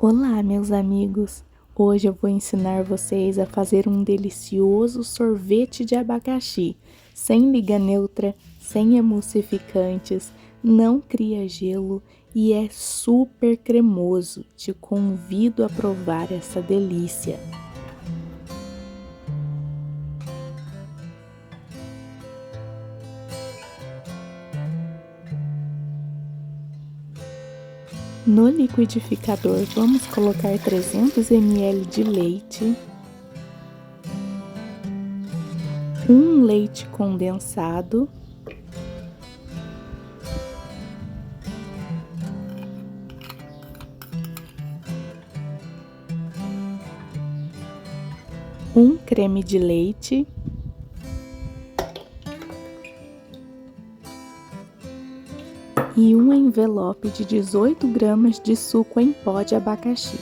Olá, meus amigos! Hoje eu vou ensinar vocês a fazer um delicioso sorvete de abacaxi, sem liga neutra, sem emulsificantes, não cria gelo e é super cremoso. Te convido a provar essa delícia! No liquidificador, vamos colocar 300 ml de leite, um leite condensado, um creme de leite, e um envelope de 18 gramas de suco em pó de abacaxi.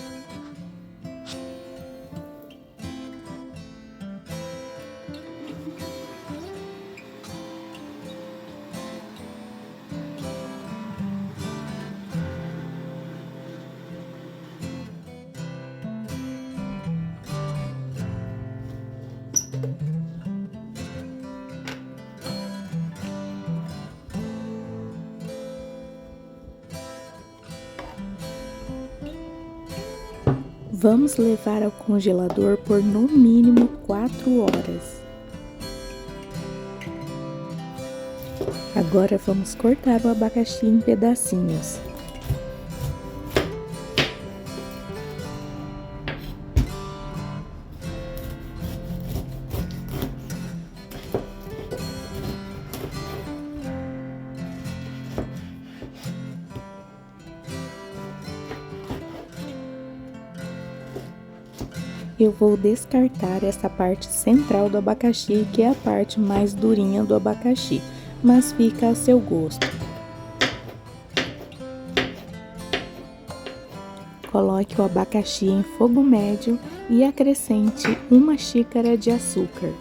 Vamos levar ao congelador por no mínimo 4 horas. Agora vamos cortar o abacaxi em pedacinhos. Eu vou descartar essa parte central do abacaxi, que é a parte mais durinha do abacaxi, mas fica a seu gosto. Coloque o abacaxi em fogo médio e acrescente 1 xícara de açúcar.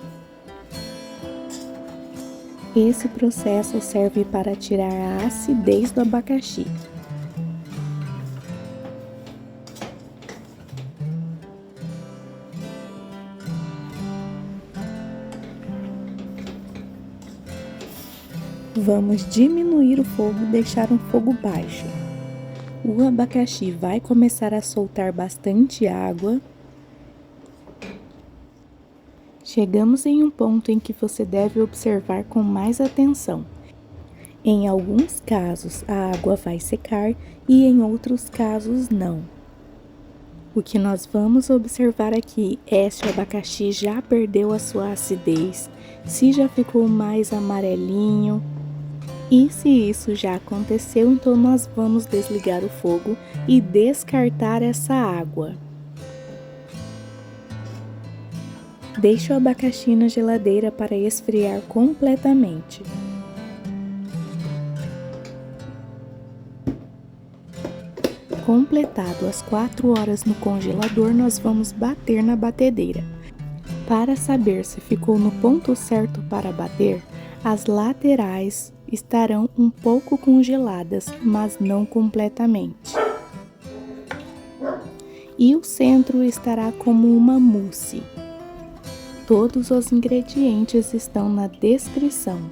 Esse processo serve para tirar a acidez do abacaxi. Vamos diminuir o fogo e deixar um fogo baixo. O abacaxi vai começar a soltar bastante água. Chegamos em um ponto em que você deve observar com mais atenção. Em alguns casos, a água vai secar e em outros casos não. O que nós vamos observar aqui é se o abacaxi já perdeu a sua acidez, se já ficou mais amarelinho. E se isso já aconteceu, então nós vamos desligar o fogo e descartar essa água. Deixe o abacaxi na geladeira para esfriar completamente. Completado as 4 horas no congelador, nós vamos bater na batedeira. Para saber se ficou no ponto certo para bater, as laterais estarão um pouco congeladas, mas não completamente. E o centro estará como uma mousse. Todos os ingredientes estão na descrição.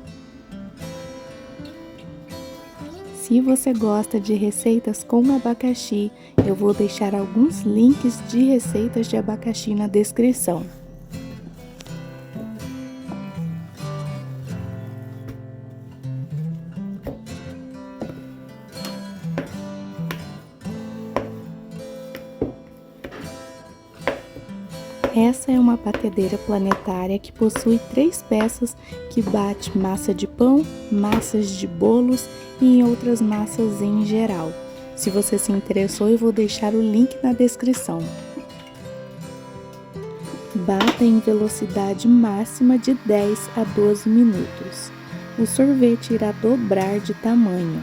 Se você gosta de receitas com abacaxi, eu vou deixar alguns links de receitas de abacaxi na descrição. Essa é uma batedeira planetária que possui 3 peças que bate massa de pão, massas de bolos e em outras massas em geral. Se você se interessou, eu vou deixar o link na descrição. Bata em velocidade máxima de 10 a 12 minutos. O sorvete irá dobrar de tamanho.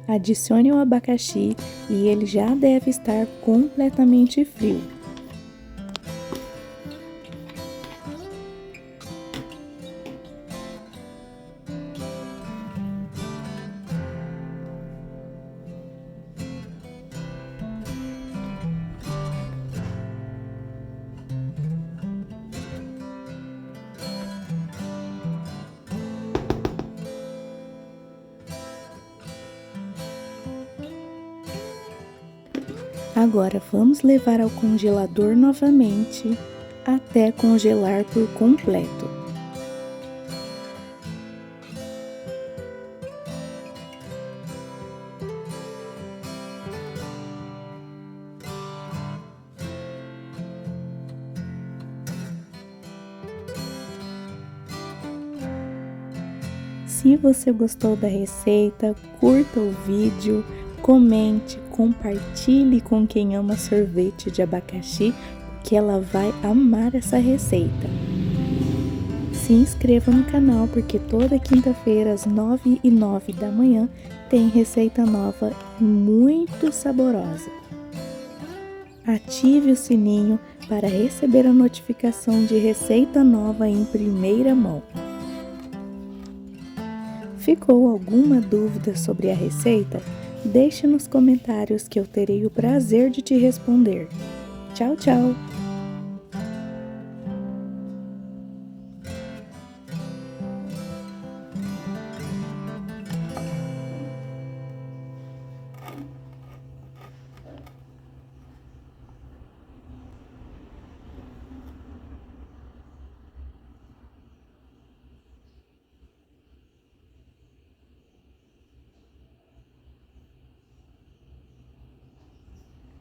Adicione o abacaxi e ele já deve estar completamente frio. Agora vamos levar ao congelador novamente até congelar por completo. Se você gostou da receita, curta o vídeo, comente, compartilhe com quem ama sorvete de abacaxi, que ela vai amar essa receita. Se inscreva no canal, porque toda quinta-feira às 9h09 da manhã tem receita nova e muito saborosa. Ative o sininho para receber a notificação de receita nova em primeira mão. Ficou alguma dúvida sobre a receita? Deixe nos comentários que eu terei o prazer de te responder. Tchau, tchau!